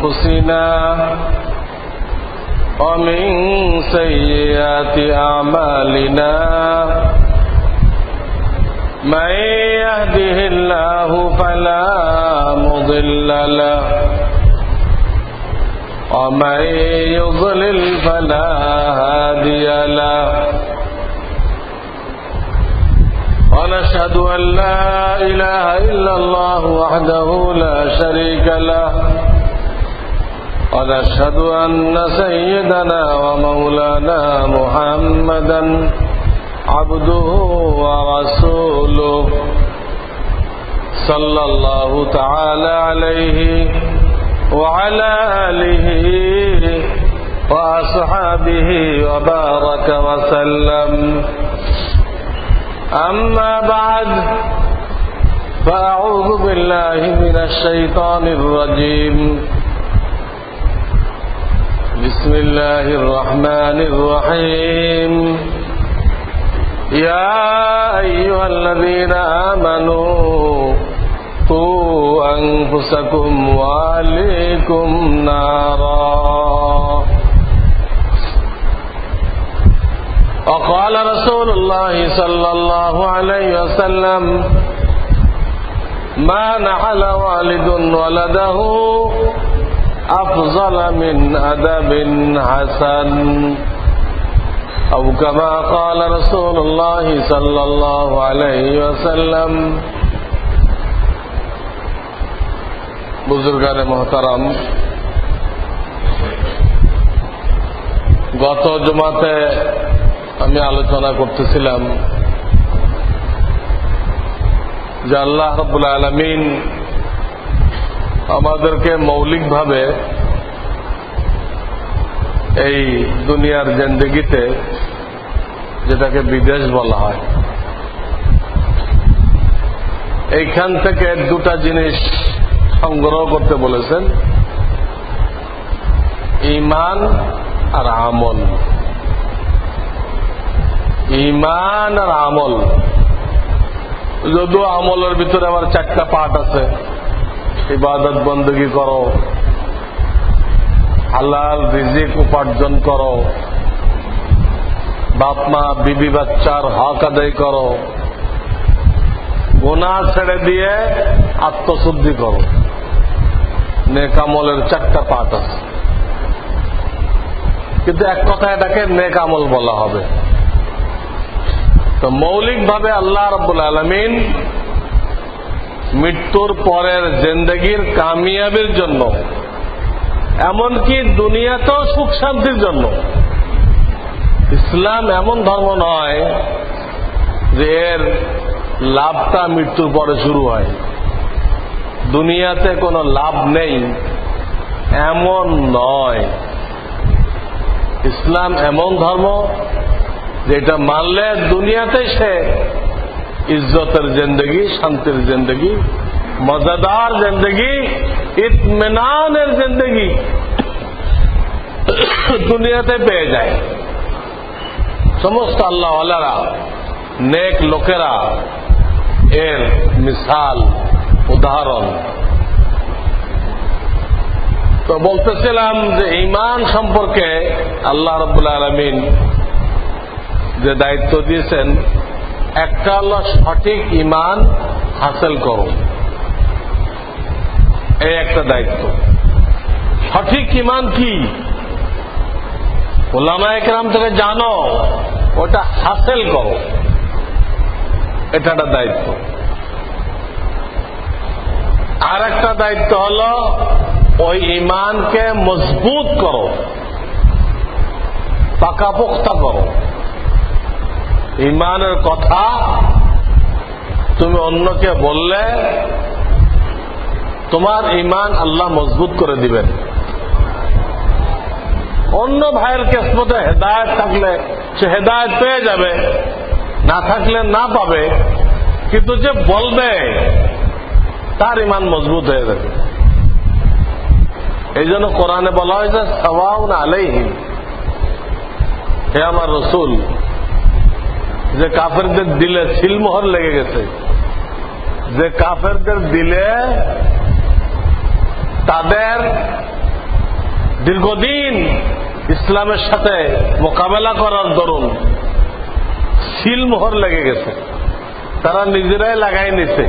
أنفسنا ومن سيئات أعمالنا من يهده الله فلا مضل له ومن يضلل فلا هادي له ونشهد أن لا إله إلا الله وحده لا شريك له ونشهد أن سيدنا ومولانا محمدا عبده ورسوله صلى الله تعالى عليه وعلى آله وأصحابه وبارك وسلم أما بعد فأعوذ بالله من الشيطان الرجيم بسم الله الرحمن الرحيم يا أيها الذين آمنوا قوا أنفسكم وأهليكم نارا وقال رسول الله صلى الله عليه وسلم ما نحل والد ولده أفضل من أدب حسن أو كما قال رسول الله صلى الله عليه وسلم বুজুর্গানে মহতারাম, গত জুমাতে আমি আলোচনা করতেছিলাম যে আল্লাহ রাব্বুল আলামিন আমাদেরকে মৌলিকভাবে এই দুনিয়ার জিন্দেগিতে, যেটাকে বিদেশ বলা হয়, এইখান থেকে দুটা জিনিস সংগ্রহ করতে বলেছেন, ঈমান আর আমল। ঈমান আর আমল, যদিও আমলের ভিতরে আবার চারটা পার্ট আছে। ইবাদত বন্দগি করো, হালাল রিজিক উপার্জন করো, বাপ মা বিবি বাচ্চার হক আদায় করো, গুনাহ ছেড়ে দিয়ে আত্মশুদ্ধি করো। নেক আমলের চারটা পার্ট আছে, কিন্তু এক কথা এটাকে নেক আমল বলা হবে। তো মৌলিকভাবে আল্লাহ রাব্বুল আলামিন মৃত্যুর পরের জিন্দেগির কামিয়াবির জন্য, এমনকি দুনিয়াতেও সুখ শান্তির জন্য, ইসলাম এমন ধর্ম নয় যে এর লাভটা মৃত্যুর পরে শুরু হয়, দুনিয়াতে কোনো লাভ নেই এমন নয়। ইসলাম এমন ধর্ম যেটা মানলে দুনিয়াতে সে ইজ্জতের জিন্দেগি, শান্তির জিন্দেগি, মজাদার জিন্দেগি, ইতমিনানের জিন্দেগি দুনিয়াতে পেয়ে যায়। সমস্ত আল্লাহওয়ালারা, নেক লোকেরা এর মিসাল, উদাহরণ। তো বলতেছিলাম যে ঈমান সম্পর্কে আল্লাহ রাব্বুল আলামিন যে দায়িত্ব দিয়েছেন, একটা হলো সঠিক ঈমান হাসিল করো, এই একটা দায়িত্ব। সঠিক ঈমান কি উলামায়ে কেরাম থেকে জানো, ওটা হাসিল করো, এটা একটা দায়িত্ব। আর একটা দায়িত্ব হলো ওই ঈমানকে মজবুত করো, পাকাপোক্তা করো। ঈমানের কথা তুমি অন্যকে বললে তোমার ঈমান আল্লাহ মজবুত করে দিবেন। অন্য ভাইয়ের কিসমতে হেদায়েত থাকলে সে হেদায়েত পেয়ে যাবে, না থাকলে না পাবে, কিন্তু যে বলবে তার ঈমান মজবুত হয়ে যাবে। এই জন্য কোরআনে বলা হয়েছে সাওয়াউন আলাইহিম, হে আমার রসুল, যে কাফেরদের দিলে সিলমোহর লেগে গেছে, যে কাফেরদের দিলে তাদের দীর্ঘদিন ইসলামের সাথে মোকাবেলা করার দরুন সিলমোহর লেগে গেছে, তারা নিজেরাই লাগাই নিছে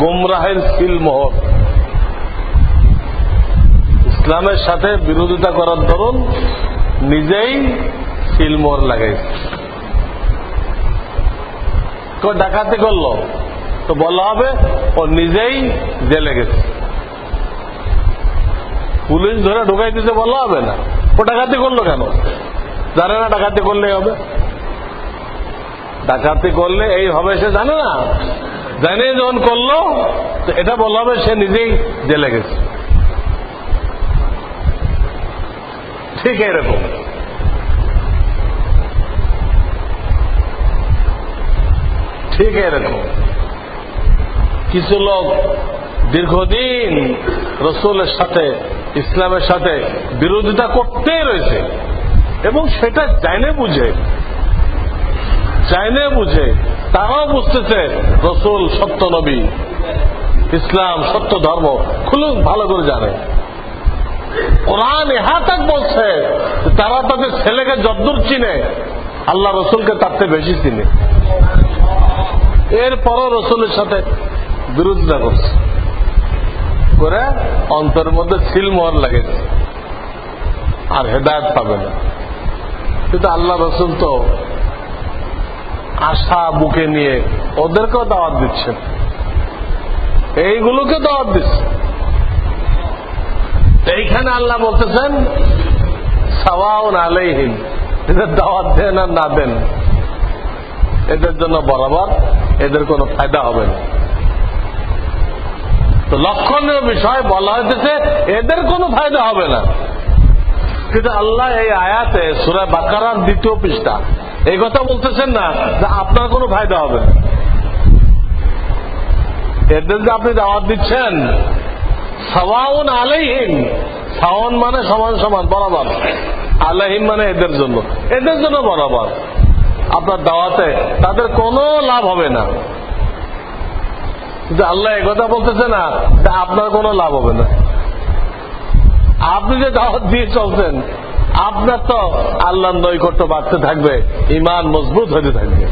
গোমরাহের সিলমোহর। ইসলামের সাথে বিরোধিতা করার দরুন নিজেই সিলমোহর লাগাইছে। কেউ ডাকাতি করলো তো বলা হবে ও নিজেই জেলে গেছে। পুলিশ ধরে ঢুকাই দিতে বলা হবে না, ও ডাকাতি করলো কেন? জানে না ডাকাতি করলেই হবে? ডাকাতি করলে এই হবে সে জানে না, জানে যখন করলো তো এটা বলা হবে সে নিজেই জেলে গেছে। ঠিক এরকম কিছু লোক দীর্ঘদিন রসুলের সাথে ইসলামের সাথে বিরোধিতা করতেই রয়েছে এবং সেটা জানে বুঝে তারাও বুঝতেছে রসুল সত্য নবী, ইসলাম সত্য ধর্ম খুব ভালো করে জানে। কোরআন ইহা তাক বলছে তারা তাদের ছেলেকে যদ্দূর চিনে আল্লাহ রসুলকে তার থেকে বেশি চিনে, এরপরও রসুলের সাথে বিরোধিতা করছে করে অন্তরের মধ্যে সিলমোহর লাগেছে, আর হেদায়েত পাবে না। কিন্তু আল্লাহ রসুল তো আশা বুকে নিয়ে ওদেরকেও দাওয়াত দিচ্ছেন, এইগুলোকে দাওয়াত দিচ্ছে। এইখানে আল্লাহ বলতেছেন সাওয়াউন আলাইহিম, এদের দাওয়াত দেন আর না দেন এদের জন্য বরাবর, এদের কোনো ফায়দা হবে না। তো লক্ষণীয় বিষয় বলা হইতেছে এদের কোনো ফায়দা হবে না, কিন্তু আল্লাহ এই আয়াতে সূরা বাকারার 2 পৃষ্ঠা এই কথা বলতেছেন না যে আপনার কোনো ফায়দা হবে না। এদের যে আপনি দাওয়াত দিচ্ছেন সাওয়াউন আলাইহিম, সাওয়ান মানে সমান সমান বরাবর, আলাইহিম মানে এদের জন্য বরাবর। আপনার দাওয়াতে তাদের কোনো লাভ হবে না, কিন্তু আল্লাহ একথা বলতেছে না যে আপনার কোনো লাভ হবে না। আপনি যে দাওয়াত দিয়ে চলছেন আপনার তো আল্লাহর নৈকট্য বাড়তে থাকবে, ঈমান মজবুত হতে থাকবে।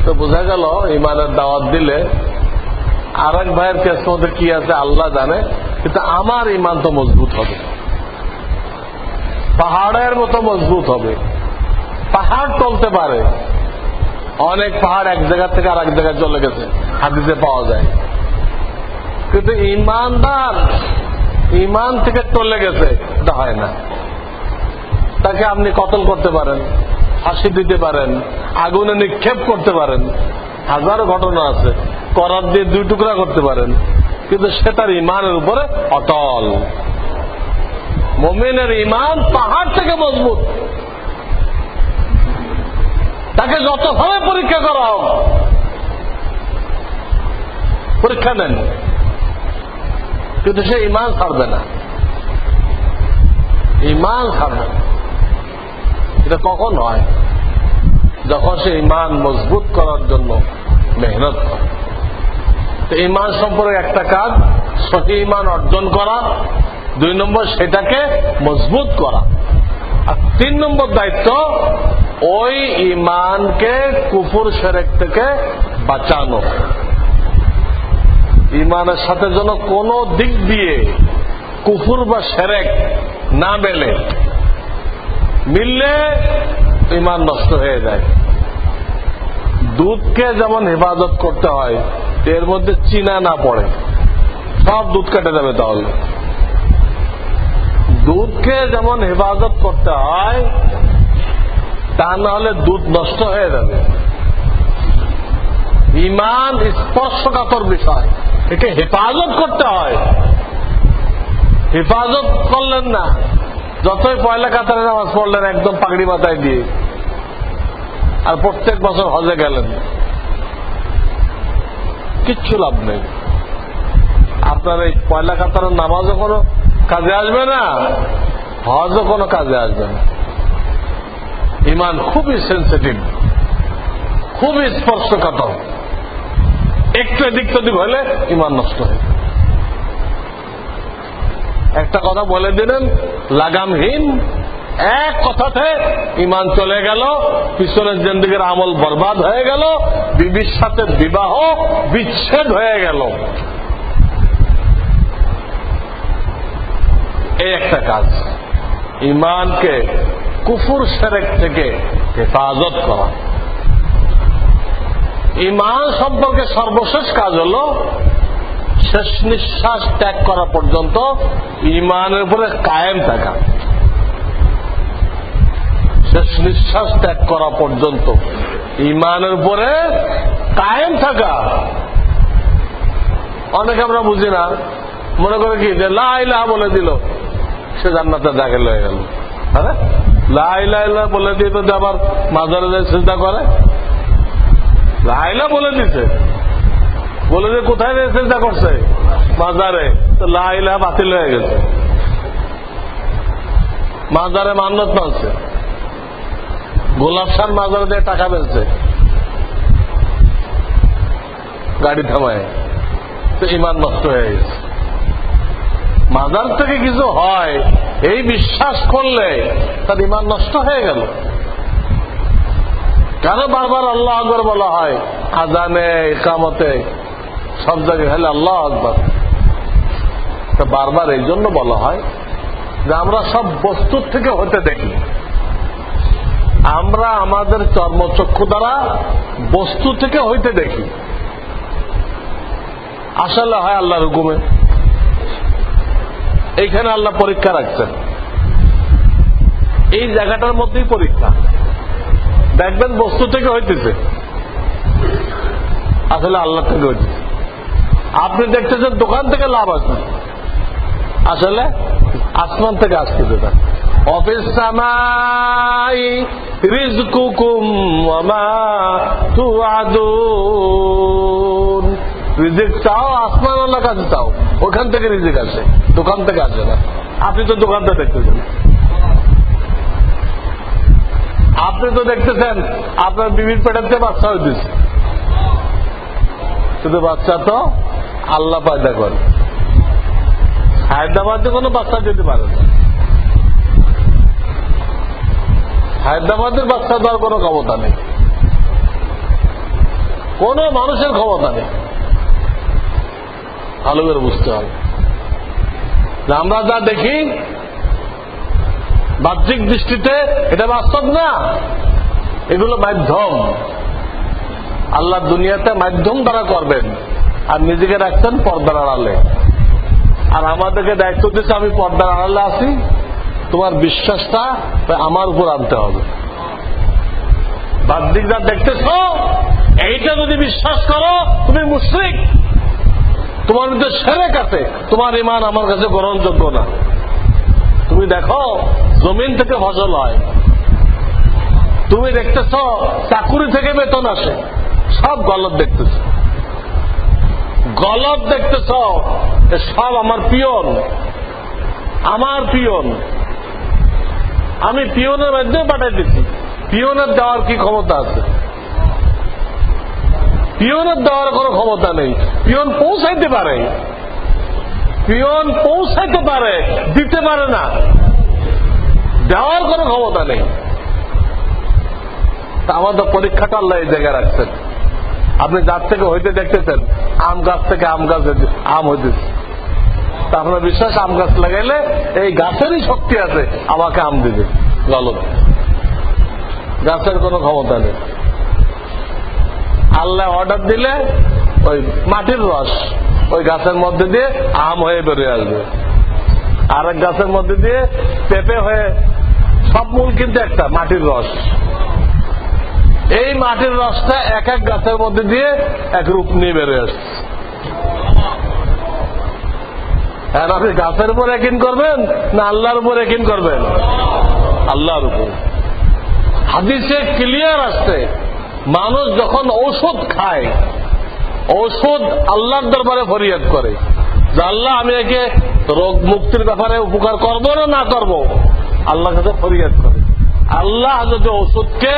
তো বোঝা গেল ঈমানের দাওয়াত দিলে আর এক ভাইয়ের কেস মধ্যে কি আছে আল্লাহ জানে, কিন্তু আমার ঈমান তো মজবুত হবে, পাহাড়ের মতো মজবুত হবে। পাহাড় চলতে পারে, অনেক পাহাড় এক জায়গা থেকে আর এক জায়গায় চলে গেছে, হাদিসে পাওয়া যায়। কিন্তু ঈমানদার ঈমান থেকে চলে গেছে এটা হয় না। তাকে আপনি কতল করতে পারেন, ফাঁসি দিতে পারেন, আগুনে নিক্ষেপ করতে পারেন, হাজারো ঘটনা আছে, করার দিয়ে 2 টুকরা করতে পারেন, কিন্তু সে তার ঈমানের উপরে অটল। মুমিনের ঈমান পাহাড় থেকে মজবুত। তাকে যতভাবে পরীক্ষা করা হোক, পরীক্ষা দেন, কিন্তু সে ঈমান ছাড়বে না, ঈমান ছাড়বে না। এটা কখন হয়? যখন সে ঈমান মজবুত করার জন্য মেহনত করে। তো ঈমান সম্পর্কে একটা কাজ সঠিক ঈমান অর্জন করা, 2 নম্বর সেটাকে মজবুত করা, আর 3 নম্বর দায়িত্ব ওই ঈমানকে কুফর শিরক থেকে বাঁচানো। ঈমানের সাথে যেন কোনো দিক দিয়ে কুফর বা শিরক না মিললে ঈমান নষ্ট হয়ে যায়। দুধকে যেমন হেফাজত করতে হয় এর মধ্যে চিনা না পড়ে, সব দুধ কেটে যাবে। তাহলে দুধকে যেমন হেফাজত করতে হয় তা না হলে দুধ নষ্ট হয়ে যাবে। ঈমান স্পর্শকাতর বিষয়, একে হেফাজত করতে হয়। হেফাজত করলেন না, যতই পয়লা কাতারে নামাজ পড়লেন একদম পাগড়ি মাথায় দিয়ে, আর প্রত্যেক বছর হজে গেলেন, কিচ্ছু লাভ নেই। আপনার এই পয়লা কাতারের নামাজও কোনো কাজে আসবে না, হজও কোনো কাজে আসবে না। ঈমান খুবই সেন্সিটিভ, খুবই স্পর্শকাতর। একটু এদিক সেদিক হলে ঈমান নষ্ট হয়। একটা কথা বলে দিলেন লাগামহীন, এক কথাতে ইমান চলে গেল, পিছনের জিন্দেগির আমল বরবাদ হয়ে গেল, বিবির সাথে বিবাহ বিচ্ছেদ হয়ে গেল। এই একটা কাজ, ইমানকে কুফর শিরক থেকে হেফাজত করা। ইমান সম্পর্কে সর্বশেষ কাজ হল শেষ নিঃশ্বাস ত্যাগ করা পর্যন্ত ইমানের উপরে কায়েম থাকা। শেষ নিঃশ্বাস ত্যাগ করা পর্যন্ত ইমানের উপরে কায়েম থাকা। অনেকে আমরা বুঝি না, মনে করে কি যে লা ইলাহা বলে দিল সে জান্নাতে দাখিল হয়ে গেল। আরে লা ইলাহা বলে দিয়ে তো আবার মাজারে যায় চিন্তা করে। লা ইলাহা বলে দিছে, বলে যে কোথায় চিন্তা করছে? মাজারে। তো লা ইলাহা বাতিল হয়ে গেছে, মাজারে মান্নত মানছে, গোলাপ শাহ মাজারে দিয়ে টাকা বেচছে গাড়ি থামায়, তো ইমান নষ্ট হয়ে গেছে। মাজার থেকে কিছু হয় এই বিশ্বাস করলে তার ইমান নষ্ট হয়ে গেল। কেন বারবার আল্লাহ আকবার বলা হয়? আজানে, ইকামতে, সব জায়গায় হলে আল্লাহ আকবার। তা বারবার এই জন্য বলা হয় যে আমরা সব বস্তুর থেকে হতে দেখি। আমরা আমাদের চর্মচক্ষু দ্বারা বস্তু থেকে হইতে দেখি, আসলে হয় আল্লাহর হুকুমে। এইখানে আল্লাহ পরীক্ষা রাখছেন, এই জায়গাটার মধ্যেই পরীক্ষা। দেখবেন বস্তু থেকে হইতেছে, আসলে আল্লাহ থেকে হইতেছে। আপনি দেখতেছেন দোকান থেকে লাভ আছে, আসলে আসমান থেকে আসতেছে। অফিস সামাই রিজকুকুম ওয়া মা তুআদুন। রিজিক চাও আসমান আল্লাহর কাছে চাও, ওখান থেকে রিজিক আসে, দোকান থেকে আসে না। আপনি তো দোকানটা দেখতেছেন, আপনি তো দেখতেছেন আপনার বিবির পেটাতে বাচ্চা হইতেছে, কিন্তু বাচ্চা তো আল্লাহ পয়দা করে। হায়দ্রাবাদে কোনো বাচ্চা দিতে পারে না, হায়দ্রাবাদের বাচ্চা দেওয়ার কোনো ক্ষমতা নেই, কোন মানুষের ক্ষমতা নেই। ভালো করে বুঝতে হবে যে আমরা যা দেখি বাহ্যিক দৃষ্টিতে এটা বাস্তব না, এগুলো মাধ্যম। আল্লাহ দুনিয়াতে মাধ্যম দ্বারা করবেন, আর নিজেকে রাখছেন পর্দার আড়ালে। আর আমাদেরকে দায়িত্ব দিচ্ছে আমি পর্দার আড়ালে আছি, তোমার বিশ্বাসটা আমার উপর আনতে হবে। বাহ্যিক যা দেখতেছ এইটা যদি বিশ্বাস করো তুমি মুশরিক, তোমার মধ্যে শিরক আছে, তোমার ঈমান আমার কাছে গ্রহণযোগ্য না। তুমি দেখো জমিন থেকে ফসল হয়, তুমি দেখতেছ চাকুরি থেকে বেতন আসে, সব গলত দেখতেছ, গলত দেখতেছ, সব আমার পিয়ন, আমার পিয়ন। আমি পিয়নের মাধ্যমে পাঠাই দিচ্ছি, পিয়নের দেওয়ার কি ক্ষমতা আছে? পিয়নের দেওয়ার কোনো ক্ষমতা নেই। পিয়ন পৌঁছাইতে পারে, পিয়ন পৌঁছাইতে পারে, দিতে পারে না, দেওয়ার কোনো ক্ষমতা নেই। আমাদের পরীক্ষাটা আল্লাহ এই জায়গায় রাখছেন। আপনি যার থেকে হইতে দেখতেছেন আম গাছ থেকে আম গাছ আম হইতেছে, তা আপনার বিশ্বাস আম গাছ লাগাইলে এই গাছেরই শক্তি আছে আমাকে আম দিবে? গলত, গাছের কোনো ক্ষমতা নেই। আল্লাহ অর্ডার দিলে ওই মাটির রস ওই গাছের মধ্যে দিয়ে আম হয়ে বেরিয়ে আসবে, আরেক গাছের মধ্যে দিয়ে পেঁপে হয়ে, সব মূল কিন্তু একটা মাটির রস। এই মাটির রসটা এক এক গাছের মধ্যে দিয়ে এক রূপ নিয়ে বেরিয়ে আসছে। আর আপনি গাছের উপর একিন করবেন না আল্লাহর উপর একিন করবেন? আল্লাহর উপর। হাদিসে ক্লিয়ার আসছে, মানুষ যখন ঔষধ খায়, ঔষধ আল্লাহর দরবারে ফরিয়াদ করে যে আল্লাহ আমি একে রোগ মুক্তির ব্যাপারে উপকার করব না না করব, আল্লাহর কাছে ফরিয়াদ করে। আল্লাহ যদি ঔষধকে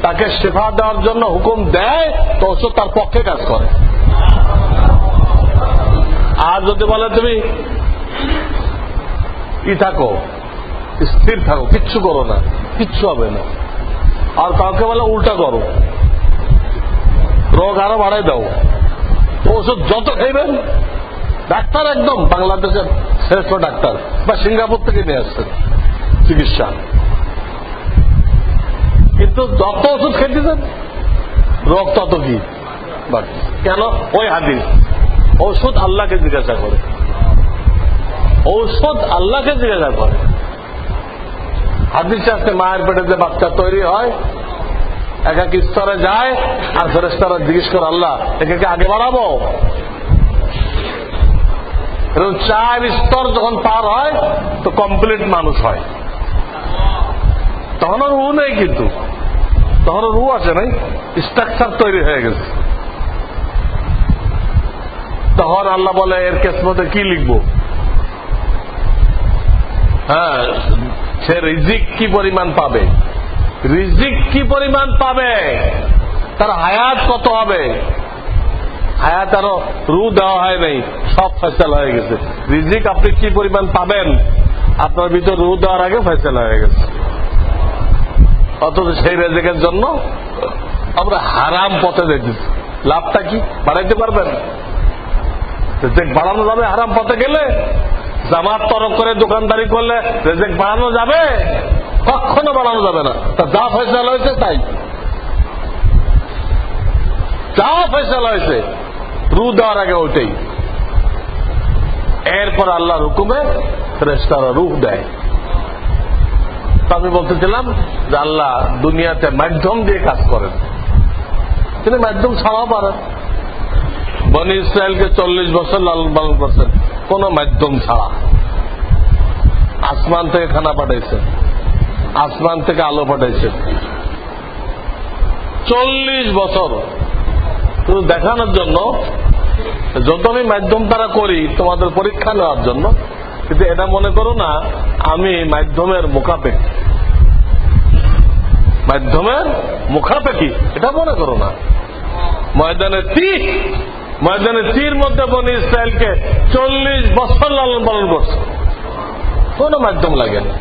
তাকে শিফা দেওয়ার জন্য হুকুম দেয় তো ঔষধ তার পক্ষে কাজ করে। আর যদি বলে তুমি থাকো, স্থির থাকো, কিচ্ছু করো না, কিচ্ছু হবে না। আর কাউকে বলে উল্টা করো, রোগ আরো বাড়াই দাও, ওষুধ যত খাইবেন। ডাক্তার একদম বাংলাদেশের শ্রেষ্ঠ ডাক্তার, বা সিঙ্গাপুর থেকে নিয়ে আসছেন চিকিৎসা, কিন্তু যত ওষুধ খেতেছেন রোগ তত কি বাড়ছে। কেন? ওই হাদিস, ঔষধ আল্লাহকে জিজ্ঞাসা করে, ঔষধ আল্লাহকে জিজ্ঞাসা করে। হাদিস আছে মায়ের পেটে যে বাচ্চা তৈরি হয় এক এক স্তরে যায়, আর ফেরেশতারা জিজ্ঞেস করে আল্লাহ একে আগে বাড়াবো। এরকম 4 স্তর যখন পার হয় তো কমপ্লিট মানুষ হয়। তখনও রু নেই, কিন্তু তখনও রু আসে নাই, স্ট্রাকচার তৈরি হয়ে গেছে। তখন আল্লাহ বলে এর কিসমতে কি লিখবো? হ্যাঁ, সে রিজিক কি পরিমাণ পাবে, রিজিক কি পরিমাণ পাবে, তার হায়াত কত হবে। হায়াত আরো রু দেওয়া হয় নাই, সব ফয়সালা হয়ে গেছে। রিজিক আপনি কি পরিমাণ পাবেন আপনার ভিতর রু দেওয়ার আগে ফয়সালা হয়ে গেছে। অথচ সেই রিজিকের জন্য আমরা হারাম পথে দেখতেছি। লাভটা কি? বাড়াইতে পারবেন? রিজিক বাড়ানো যাবে হারাম পথে গেলে? জামাত তরক করে দোকানদারি করলে রিজিক বাড়ানো যাবে? কখনো বাড়ানো যাবে না। তা যা ফয়সালা হয়েছে তাই, যা ফয়সালা হয়েছে রু দেওয়ার আগে ওইটাই। এরপর আল্লাহর হুকুমে ফেরেশতারা রূহ দেয়। আমি বলতেছিলাম যে আল্লাহ দুনিয়াতে মাধ্যম দিয়ে কাজ করেন, তিনি মাধ্যম ছাড়াও পারেন। বনি ইসরায়েলকে 40 বছর লালন পালন করছেন কোন মাধ্যম ছাড়া। আসমান থেকে খানা পাঠাইছেন, আসমান থেকে আলো পাঠাইছেন, 40 বছর শুধু দেখানোর জন্য যত আমি মাধ্যম তারা করি তোমাদের পরীক্ষা নেওয়ার জন্য। কিন্তু এটা মনে করো না আমি মাধ্যমের মুখাপেক্ষী, মাধ্যমের মুখাপেক্ষী এটা মনে করো না। ময়দানে তীর মধ্যে বনি ইসরায়েলকে 40 বছর লালন পালন করছে, কোন মাধ্যম লাগে না।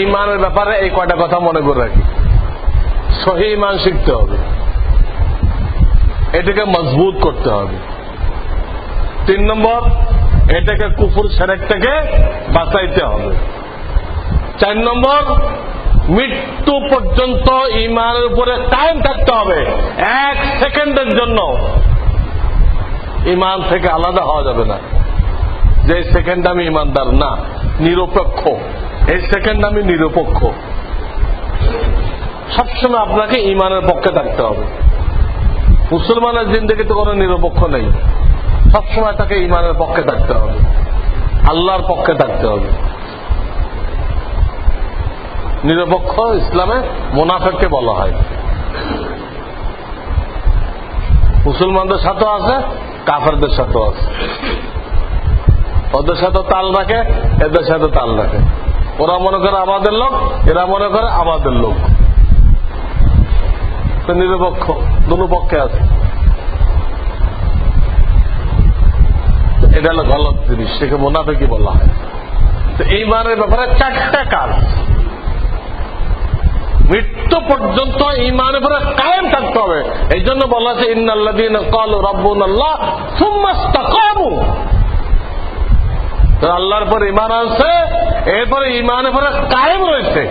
ঈমানের ব্যাপারে এই কয়টা কথা মনে করে রাখি। সহি ঈমান শিখতে হবে, এটাকে মজবুত করতে হবে। 3 নম্বর, এটাকে কুফর শিরক থেকে বাঁচাইতে হবে। 4 নম্বর, মৃত্যু পর্যন্ত ঈমানের উপরে কায়েম থাকতে হবে। 1 সেকেন্ডের জন্য ঈমান থেকে আলাদা হওয়া যাবে না। যে সেকেন্ড আমি ঈমানদার না, নিরপেক্ষ, এই সেকেন্ড আমি নিরপেক্ষ। সবসময় আপনাকে ঈমানের পক্ষে থাকতে হবে। মুসলমানের জিন্দেগিতে কোনো নিরপেক্ষ নেই, সবসময় তাকে ঈমানের পক্ষে থাকতে হবে, আল্লাহর পক্ষে থাকতে হবে। নিরপেক্ষ ইসলামে মুনাফিককে বলা হয়। মুসলমানদের সাথেও আছে, কাফেরদের সাথেও আছে। ওদের সাথে তাল রাখে, এদের সাথে তাল রাখে। ওরা মনে করে আমাদের লোক, এরা মনে করে আমাদের লোক। নিরপেক্ষ দুটো পক্ষে আছে। এটা হলো গলত জিনিস, সেকে মুনাফিকি বলা হয়। তো ঈমানের ব্যাপারে 4টা কাজ, মৃত্যু পর্যন্ত ঈমানের উপরে কায়েম থাকতে হবে। এই জন্য বলা আছে ইন্নাল্লাযীনা ক্বালু রাব্বুনাল্লাহ সুম্মা ইসতাকামু। আল্লাহর পর ঈমান আছে, এরপরে ঈমানের উপরে কায়েম রয়েছে,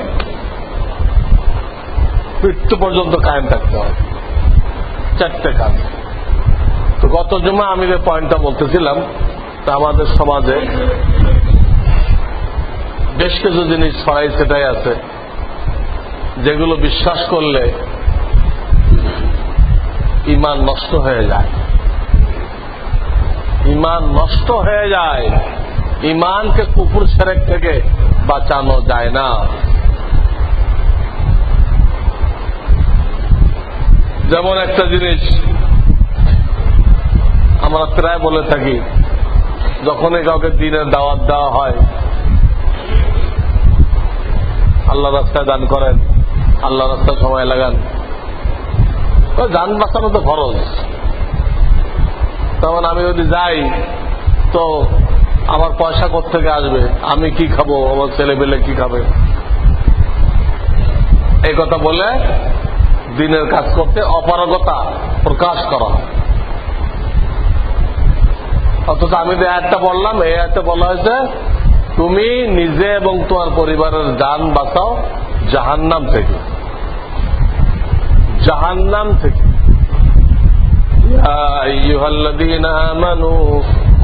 মৃত্যু পর্যন্ত কায়েম থাকতে হবে। 4টে কাজ। তো গত জুমা আমি যে পয়েন্টটা বলতেছিলাম, তা আমাদের সমাজে বেশ কিছু জিনিস ছড়াই সেটাই আছে যেগুলো বিশ্বাস করলে ঈমান নষ্ট হয়ে যায়। ঈমান নষ্ট হয়ে যায়, ঈমানকে কুফর শিরক থেকে বাঁচানো যায় না। যেমন একটা জিনিস আমরা প্রায় বলে থাকি, যখনই কাউকে দ্বীনের দাওয়াত দেওয়া হয়, আল্লাহ রাস্তায় দান করেন, আল্লাহ রাস্তায় সময় লাগান, যান বাঁচানো তো খরচ। তখন আমি যদি যাই তো আমার পয়সা কোত্থেকে আসবে, আমি কি খাবো, আমার ছেলে পেলে কি খাবে, এই কথা বলে দিনের কাজ করতে অপারগতা প্রকাশ করা। অথচ আমি যে আয়াতটা বললাম, এই আয়াতে বলা হয়েছে তুমি নিজে এবং তোমার পরিবারের জান বাঁচাও জাহান্নাম থেকে, জাহান্নাম থেকে। ইয়া আইয়ুহাল্লাযীনা আমানু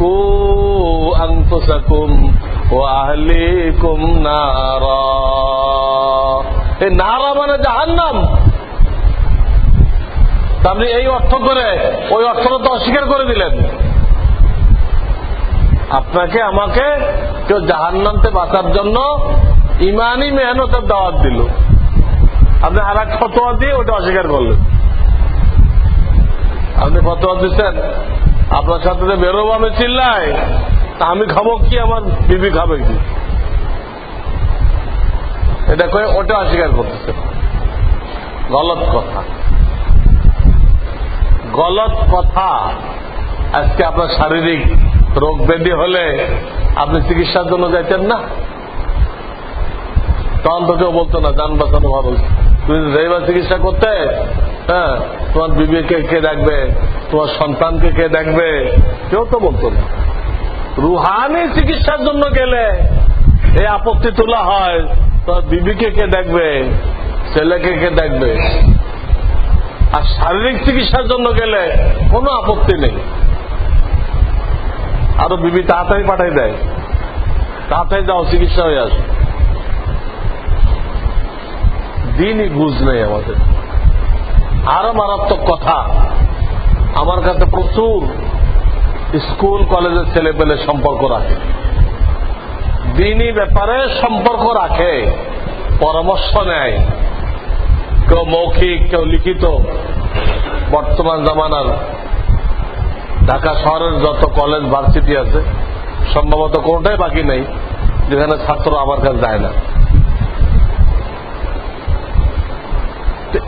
কু আনফুসাকুম ওয়া আহলিকুম নারা। এই নারা মানে জাহান্নাম। আপনি এই অর্থ করে ওই অর্থটা তো অস্বীকার করে দিলেন। আপনাকে আমাকে কেউ জাহান্নামতে বাঁচার জন্য ইমানি মেহনতের দাওয়াত দিল, আপনি আর এক ফতোয়া দিয়ে ওটা অস্বীকার করলেন। আপনি ফতোয়া দিচ্ছেন আপনার সাথে বেরোবো, আমি চিল্লাই, তা আমি খাবো কি, আমার বিবি খাবে কি, এটা কয়ে ওটা অস্বীকার করতেছেন। গলত কথা, গলত কথা। আজকে আপনার শারীরিক রোগ ব্যাধি হলে আপনি চিকিৎসার জন্য যাইতেন না, তখন তো কেউ বলতো না যান বাঁচানো ভালো, তুমি যাইবা চিকিৎসা করতে, হ্যাঁ তোমার বিবিকে কে দেখবে, তোমার সন্তানকে কে দেখবে, কেউ তো বলতো না। রুহানি চিকিৎসার জন্য গেলে এই আপত্তি তোলা হয়, তোমার বিবিকে কে দেখবে, ছেলেকে কে দেখবে। আর শারীরিক চিকিৎসার জন্য গেলে কোনো আপত্তি নেই, আরো বিবি তাড়াতাড়ি পাঠাই দেয়, তাড়াতাড়ি যাও চিকিৎসা হয়ে আসে। দিনই বুঝ নেই আমাদের। আরো মারাত্মক কথা, আমার কাছে প্রচুর স্কুল কলেজের ছেলে পেলে সম্পর্ক রাখে, দিনই ব্যাপারে সম্পর্ক রাখে, পরামর্শ নেয়, কেউ মৌখিক কেউ লিখিত। বর্তমান জামানার ঢাকা শহরের যত কলেজ ভার্সিটি আছে সম্ভবত কোনটাই বাকি নেই যেখানে ছাত্র আমার কাছে যায় না।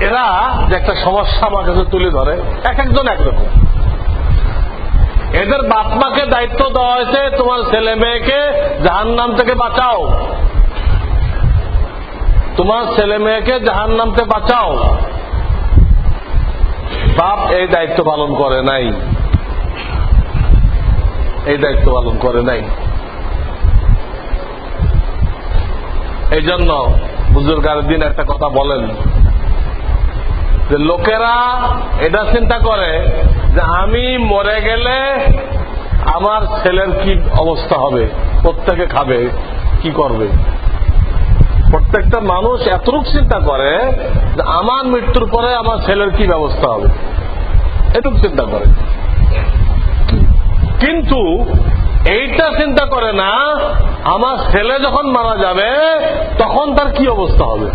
এরা যে একটা সমস্যা আমার কাছে তুলে ধরে, এক একজন একরকম। এদের বাপ মাকে দায়িত্ব দেওয়া হয়েছে তোমার ছেলে মেয়েকে জাহান্নাম থেকে বাঁচাও, তোমার ছেলে মেয়েকে জাহান্নাম থেকে বাঁচাও। বাপ এই দায়িত্ব পালন করে নাই, এই দায়িত্ব পালন করে নাই। এই জন্য বুজুর্গার দিন একটা কথা বলেন যে লোকেরা এটা চিন্তা করে যে আমি মরে গেলে আমার ছেলের কি অবস্থা হবে, প্রত্যেকে খাবে, কি করবে। প্রত্যেকটা মানুষ এতটুকু চিন্তা করে যে আমার মৃত্যুর পরে আমার ছেলের কি ব্যবস্থা হবে, এটুকু চিন্তা করে। কিন্তু এইটা চিন্তা করে না আমার ছেলে যখন মারা যাবে তখন তার কি অবস্থা হবে,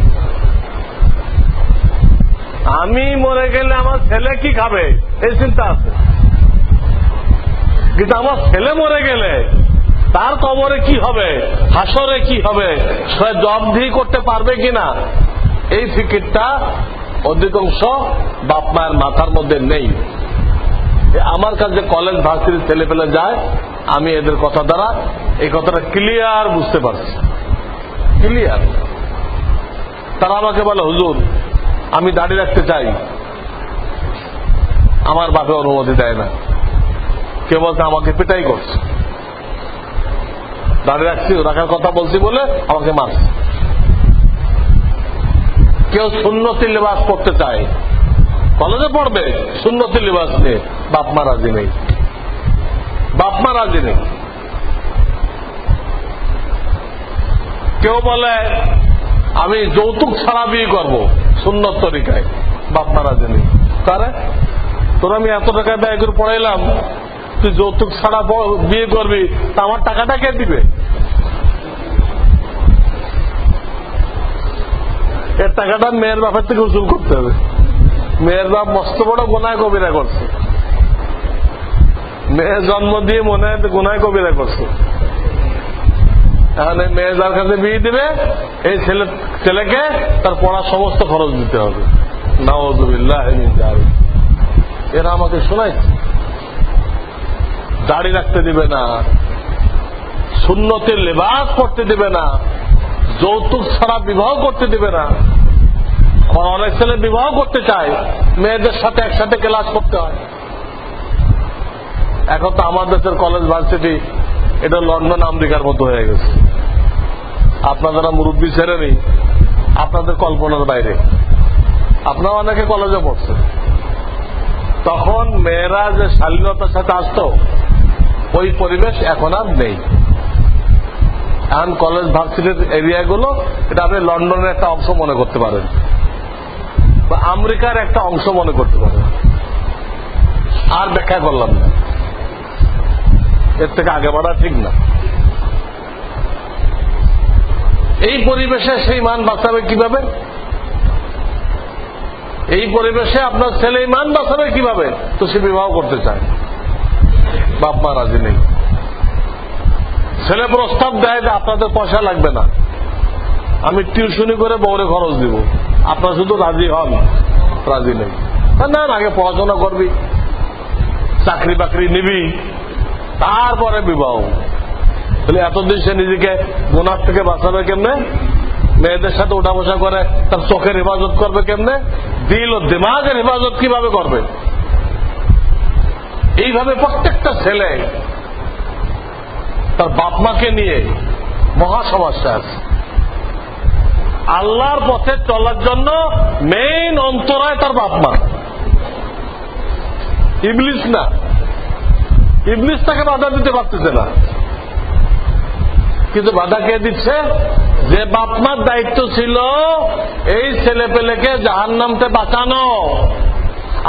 আমি মরে গেলে আমার ছেলে কি খাবে, এই চিন্তা আছে। কিন্তু আমার ছেলে মরে গেলে তার কবরে কি হবে, হাসরে কি হবে, সে জবাবদিহি করতে পারবে কিনা, এই ফিকিরটা অধিকাংশ বাপ মায়ের মাথার মধ্যে নেই। আমার কাছে কলেজ ভার্সিটির ছেলে পেলে যায়, আমি এদের কথা দ্বারা এই কথাটা ক্লিয়ার বুঝতে পারছি, ক্লিয়ার। তারা আমাকে বলে হুজুর আমি দাড়ি রাখতে চাই, আমার বাপে অনুমতি দেয় না, কে বলছে আমাকে পিটাই করছে, দাড়ি রাখার কথা বলছি বলে আমাকে মারছে। কেউ সুন্নতি লিবাস পড়তে চায়, কলেজে পড়বে সুন্নতি লিবাস নিয়ে, বাপ মা রাজি নেই, বাপ মা রাজি নেই। কেউ বলে আমি যৌতুক ছাড়া বিয়ে করবো সুন্নত তরিকায়, বাপ মা রাজি নেই। কারে তোর আমি এত টাকা ব্যয় করে পড়াইলাম, তুই যৌতুক ছাড়া বিয়ে করবি, তা আমার টাকাটা কে দিবে? এর টাকাটা মেয়ের বাপের থেকে উসুল করতে হবে। মেয়ের বাপ মস্ত বড় গুনাহ কবিরা করছে, মেয়ের জন্ম দিয়ে মনে হয় গুনাহ কবিরা করছে। তাহলে মেয়ে যার কাছে বিয়ে দিবে এই ছেলেকে তার পড়ার সমস্ত খরচ দিতে হবে। নাউযুবিল্লাহ মিন যালিক। এরা আমাকে শোনাইছে দাড়ি রাখতে দিবে না, সুন্নতের লেবাস পড়তে দিবে না, যৌতুক ছাড়া বিবাহ করতে দিবে না। অনেক ছেলে বিবাহ করতে চায়, মেয়েদের সাথে একসাথে ক্লাস করতে হয়। এখন তো আমার দেশের কলেজ ভার্সিটি এটা লন্ডন আমেরিকার মতো হয়ে গেছে। আপনারা মুরব্বী ছেড়ে নেই, আপনাদের কল্পনার বাইরে। আপনারা অনেকে কলেজে পড়ছেন, তখন মেয়েরা যে শালীনতার সাথে আসতো ওই পরিবেশ এখন আর নেই। এখন কলেজ ভার্সিটির এরিয়াগুলো এটা আপনি লন্ডনের একটা অংশ মনে করতে পারেন বা আমেরিকার একটা অংশ মনে করতে পারেন। আর ব্যাখ্যা করলাম না, এর থেকে আগে বাড়া ঠিক না। এই পরিবেশে সেই মান বাঁচাবে কিভাবে? এই পরিবেশে আপনার ছেলে মান বাঁচাবে কিভাবে? তো সে বিবাহ করতে চায়, বাপ মা রাজি নেই। ছেলে প্রস্তাব দেয় যে আপনাদের পয়সা লাগবে না, আমি টিউশনি করে বউরে খরচ দিব, আপনার শুধু রাজি হন। রাজি নেই। না, আগে পড়াশোনা করবি, চাকরি বাকরি নিবি, তারপরে বিবাহ। তাহলে এতদিন সে নিজেকে গুনাহ থেকে বাঁচাবে কেমনে? মেয়েদের সাথে উঠা বসা করে তার চোখের হেফাজত করবে কেমনে? দিল ও দিমাগের হেফাজত কিভাবে করবে? এইভাবে প্রত্যেকটা ছেলে তার বাপ মাকে নিয়ে মহা সমস্যা আছে। আল্লাহর পথে চলার জন্য মেইন অন্তরায় তার বাপ মা, ইবলিস না। ইবলিস তাকে বাধা দিতে পারতেছে না, কিন্তু বাধা কে দিচ্ছে? যে বাপ মার দায়িত্ব ছিল এই ছেলে পেলেকে জাহান্নাম থেকে বাঁচানো,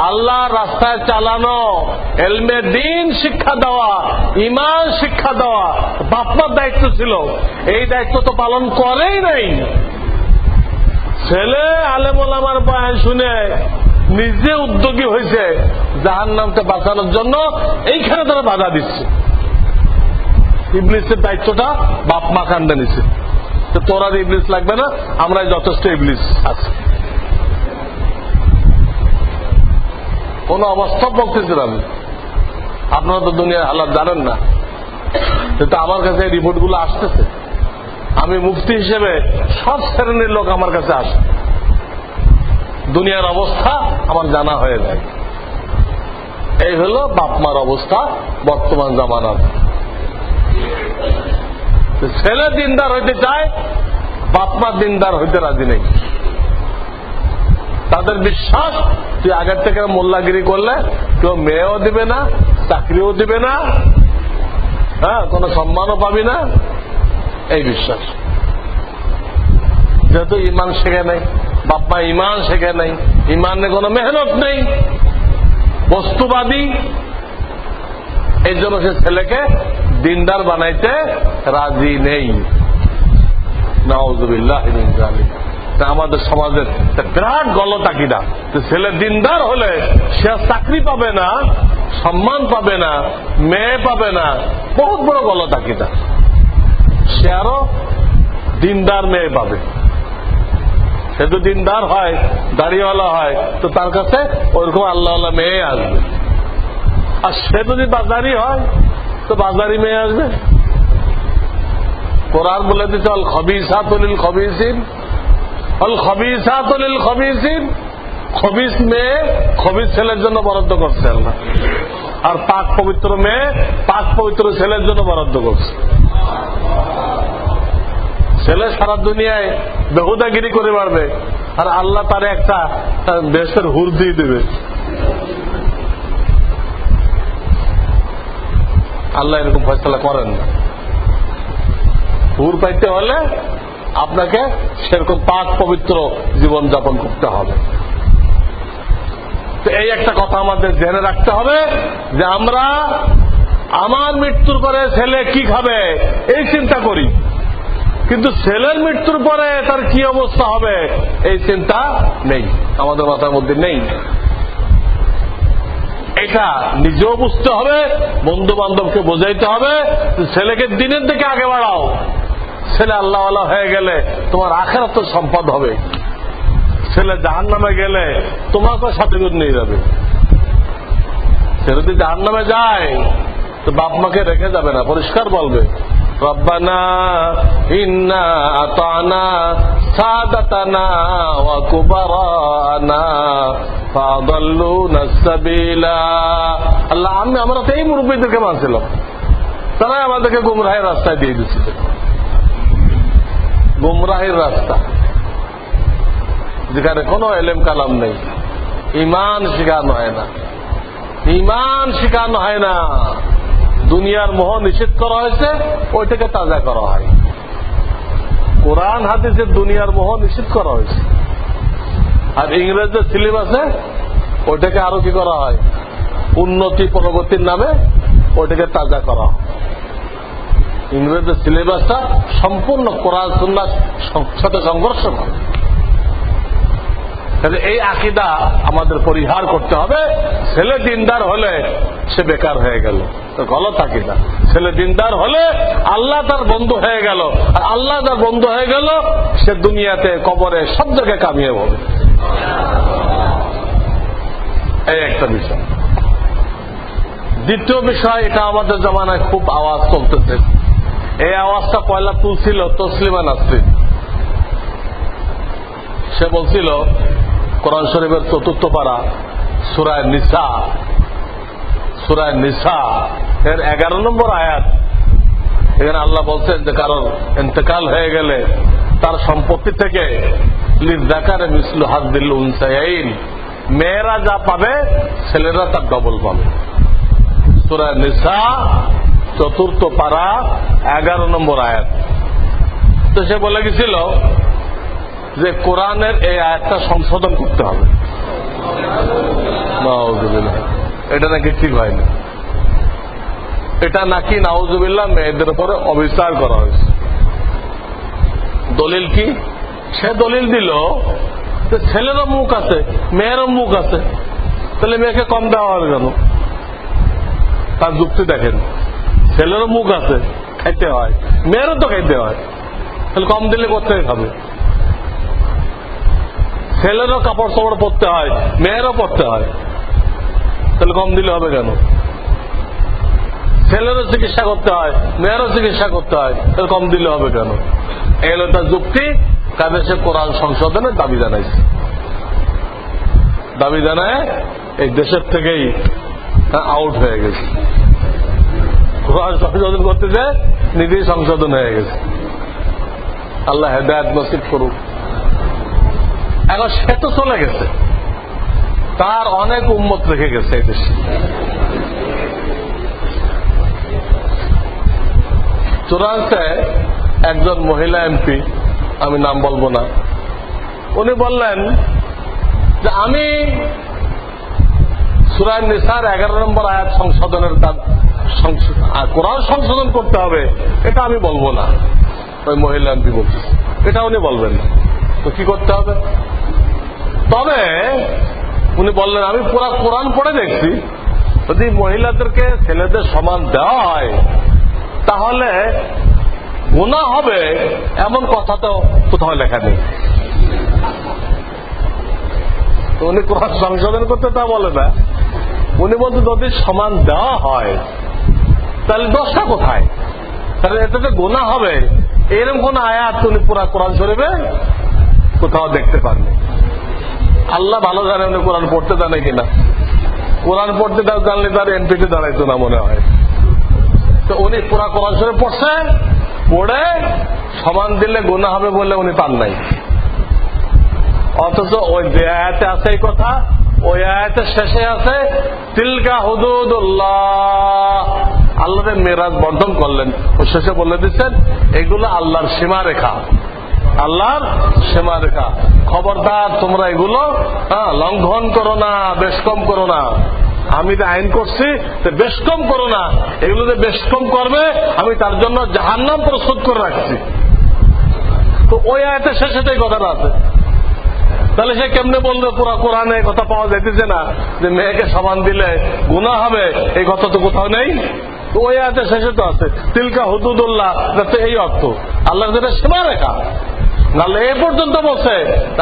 আল্লাহর রাস্তায় চালানো, এলমে দিন শিক্ষা দেওয়া, ঈমান শিক্ষা দেওয়া বাপ মার দায়িত্ব ছিল। এই দায়িত্ব তো পালন করেই নাই। ছেলে আলেম ওলামার বয়ান শুনে নিজে উদ্যোগী হয়েছে জাহান্নাম থেকে বাঁচানোর জন্য, এইখানে তারা বাধা দিচ্ছে। ইবলিসের দায়িত্বটা বাপ মা কান্দে নিচ্ছে। তো তোর আর ইবলিস লাগবে না, আমরাই যথেষ্ট ইবলিস আছে। কোন অবাস্তব বলতেছিলাম, আপনারা তো দুনিয়ার হালাত জানেন না। কিন্তু আমার কাছে এই রিপোর্টগুলো আসতেছে, আমি মুফতি হিসেবে সব শ্রেণীর লোক আমার কাছে আসে, দুনিয়ার অবস্থা আমার জানা হয়ে যায়। এই হল বাপ মার অবস্থা বর্তমান জামানার। ছেলে দিনদার হইতে চায়, বাপ মা দিনদার হইতে রাজি নেই। তাদের বিশ্বাস তুই আগের থেকে মোল্লাগিরি করলে কেউ মেয়েও দিবে না, চাকরিও দিবে না, হ্যাঁ, কোনো সম্মানও পাবি না, এই বিশ্বাস। যেহেতু ইমান শেখে নাই, বাপ মা ইমান শেখে নাই, ইমানে কোনো মেহনত নেই, বস্তুবাদী, এই জন্য সে ছেলেকে দিনদার বানাইতে রাজি নেই। নাউযুবিল্লাহি মিন যালিক। আমাদের সমাজের বিরাট গলত আকীদা, ছেলে দিনদার হলে সে চাকরি পাবে না, সম্মান পাবে না, মেয়ে পাবে না। বহুত বড় গলত আকীদা। সে আরো দিনদার মেয়ে পাবে। সে তো দিনদার হয়, দাড়িওয়ালা হয়, তো তার কাছে ওইরকম আল্লাহওয়ালা মেয়ে আসবে। আর সে যদি বাজারি হয় তো বাজারি মেয়ে আসবে। কোরআন বলে দিচ্ছে আল খবিসাতু লিল খবিসিন, আল খবিসাতু লিল খবিসিন। খবিস মেয়ে খবিস ছেলের জন্য বরাদ্দ করছে আল্লাহ, আর পাক পবিত্র মেয়ে পাক পবিত্র ছেলের জন্য বরাদ্দ করছে। ছেলে সারা দুনিয়ায় বেহুদাগিরি করে বাড়বে, আর আল্লাহ তার একটা বেহেশতের হুর দিয়ে দেবে। আল্লাহ এরকম ফয়সালা করেন না। হুর পাইতে হলে আপনাকে সেরকম পাক পবিত্র জীবন যাপন করতে হবে। তো এই একটা কথা আমাদের জেনে রাখতে হবে যে আমরা আমার মৃত্যুর পরে ছেলে কি খাবে এই চিন্তা করি, কিন্তু ছেলের মৃত্যুর পরে তার কি অবস্থা হবে এই চিন্তা নেই, আমাদের মাথার মধ্যে নেই। এটা নিজেও বুঝতে হবে, বন্ধু বান্ধবকে বোঝাইতে হবে, ছেলেকে দিনের দিকে আগে বাড়াও। ছেলে আল্লাহওয়ালা হয়ে গেলে তোমার আখিরাত সম্পদ হবে, ছেলে জাহান্নামে গেলে তোমাকে সাথে করে নিয়ে যাবে। ছেলে যদি জাহান্নামে যায় তো বাপ মাকে রেখে যাবে না, পরিষ্কার বলবে রব্বানা ইন্না আতানা সাদাতানা ওয়া কুবারানা ফাদাল্লুনা সাবিলা। আল্লাহ, আমরা তো এই মুরব্বীদেরকে মানছিলাম, তারা আমাদেরকে গুমরাহের রাস্তায় দিয়ে দিচ্ছিল। গুমরাহের রাস্তা, যেখানে কোনো এলেম কালাম নেই, ইমান শেখানো হয় না, ইমান শেখানো হয় না। দুনিয়ার মোহ নিষেধ করা হয়েছে, ওইটাকে তাজা করা হয়। কোরআন হাদিসের দুনিয়ার মোহ নিষেধ করা হয়েছে, আর ইংরেজদের সিলেবাসে ওইটাকে আরো কি করা হয়, উন্নতি প্রগতির নামে ওইটাকে তাজা করা হয়। ইংরেজদের সিলেবাসটা সম্পূর্ণ কোরআন সুন্নাহর সাথে সংঘর্ষ করে। এই আকীদা আমাদের পরিহার করতে হবে। ছেলে দিনদার হলে সে বেকার হয়ে গেল, গলত আকীদা। ছেলে দিনদার হলে আল্লাহ তার বন্ধু হয়ে গেল, আর আল্লাহ তার বন্ধু হয়ে গেল, সে দুনিয়াতে কবরে সব জায়গায় কামিয়ে হবে। এই একটা বিষয়। দ্বিতীয় বিষয়, এটা আমাদের জমানায় খুব আওয়াজ চলতেছে। এই আওয়াজটা পয়লা তুলছিল তসলিমা নাসরিন। সে বলছিল কোরআন শরীফের ৪র্থ পারা সূরা নিসা, সূরা নিসা এর 11 নম্বর আয়াত, এখানে আল্লাহ বলছেন যে কারোর ইন্তেকাল হয়ে গেলে তার সম্পত্তি থেকে লিযাকারি মিসলু হাযযিল উনসায়াইন, মেয়েরা যা পাবে ছেলেরা তার ডবল পাবে। সূরা নিসা ৪র্থ পারা 11 নম্বর আয়াত। তো সে বলে গেছিল যে কোরআনের এই আয়াতটা সংশোধন করতে হবে। নাউযুবিল্লাহ, এটা নাকি ঠিক হয়নি। এটা নাকি নাউযুবিল্লাহ মেয়েদের উপরে অবিচার করা হয়েছে। দলিল কি? সে দলিল দিল যে ছেলেরও মুখ আছে, মেয়েরও মুখ আছে, তাহলে মেয়েকে কম দেওয়া হবে কেন? তার যুক্তি দেখেন, ছেলেরও মুখ আছে, খাইতে হয়, মেয়েরও তো খাইতে হয়, তাহলে কম দিলে কোথায় খাবে? ছেলেরও কাপড় চোপড় পরতে হয়, মেয়েরও পরতে হয়, তাহলে কম দিলে হবে কেন? ছেলেরও চিকিৎসা করতে হয়, মেয়েরও চিকিৎসা করতে হয়, তাহলে কম দিলে হবে কেন? এগুলো তার যুক্তি। কাজে সে কোরআন সংশোধনের দাবি জানাইছে। দাবি জানায় এই দেশের থেকেই আউট হয়ে গেছে। কোরআন সংশোধন করতে যে নিজেই সংশোধন হয়ে গেছে। আল্লাহ হেদায়েত নসিব করুক। এখন সে তো চলে গেছে, তার অনেক উম্মত রেখে গেছে এই দেশে। চূড়ান্তে একজন মহিলা এমপি, আমি নাম বলবো না, উনি বললেন যে আমি সূরা নিসার 11 নম্বর আয়াত সংশোধনের কোরআন সংশোধন করতে হবে, এটা আমি বলবো না। ওই মহিলা এমপি বলছে এটা উনি বলবেন না, তো কি করতে হবে? তবে উনি বললেন আমি পুরা কোরআন পড়ে দেখছি, যদি মহিলাদেরকে ছেলেদের সমান দেওয়া হয় তাহলে গুনাহ হবে এমন কথা তো কোথাও লেখা নেই। তো উনি কোরআন সংশোধন করতে তা বলে না, উনি বলতে যদি সমান দেওয়া হয় তাহলে দোষটা কোথায়? তাহলে এটাতে গুনাহ হবে এরকম কোন আয়াত উনি পুরা কোরআন শরীফে কোথাও দেখতে পাননি। আল্লাহ ভালো জানে উনি কোরআন পড়তে জানে কিনা। কোরআন পড়তে জানলে তার এমপিতে দাঁড়াইতো না মনে হয়। তো উনি পুরা কোরআন শরীফ পড়ছে, পড়ে সমান দিলে গুনাহ হবে বলে উনি পান নাই। অথচ ওই যে আয়াতে আছে এই কথা, ওই আয়াতের শেষে আছে তিলকা হুদুদুল্লাহ। আল্লাহ মেরাজ বর্ধন করলেন, ও শেষে বলে দিচ্ছেন এগুলো আল্লাহর সীমারেখা, আল্লাহর সীমারেখা। খবরদার তোমরা এগুলো লঙ্ঘন করো না, বেশ কম করো না। আমি যে আইন করছি বেশ কম করো না, এগুলো যে বেশ কম করবে আমি তার জন্য জাহান্নাম প্রস্তুত করে রাখছি। তো ওই আয়াতের শেষে তো এই কথাটা আছে। তাহলে সে কেমনে বলবে পুরা কোরআনে কথা পাওয়া যাইতেছে না যে মেয়েকে সমান দিলে গুনাহ হবে, এই কথা তো কোথাও নেই। তো ওই আয়াতের শেষে তো আছে তিলকা হুদুদুল্লাহ, যাতে এই অর্থ আল্লাহর যেটা সীমারেখা। নাহলে এ পর্যন্ত বলছে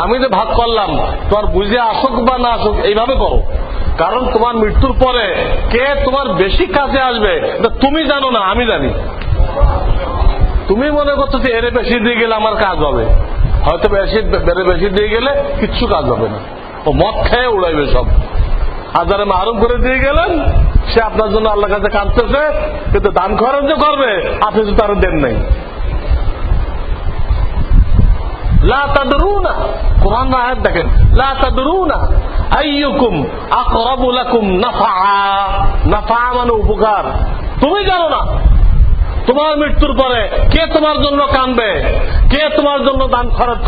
আমি যে ভাগ করলাম তোমার বুঝে আসুক বা না আসুক এইভাবে করো, কারণ তোমার মৃত্যুর পরে কে তোমার বেশি কাজে আসবে তুমি জানো না, আমি জানি। তুমি মনে করছো যে এর বেশি দিয়ে গেলে আমার কাজ হবে, হয়তো বেশি দিয়ে গেলে কিচ্ছু কাজ হবে না, ও মদ খেয়ে উড়াইবে সব। হাজারে মাহরুম করে দিয়ে গেলেন, সে আপনার জন্য আল্লাহর কাছে কাঁদতেছে, কিন্তু দান খরচ যে করবে আপনি তো তার দেন নাই। লা তাদরুনা, কোরআন আয়াত দেখেন, লা তাদরুনা আইয়ুকুম আকরাবু লাকুম নাফআ। নাফআ মানে উপকার। তুমি জানো না তোমার মৃত্যুর পরে কে তোমার জন্য কাঁদবে, কে তোমার জন্য দান খরচ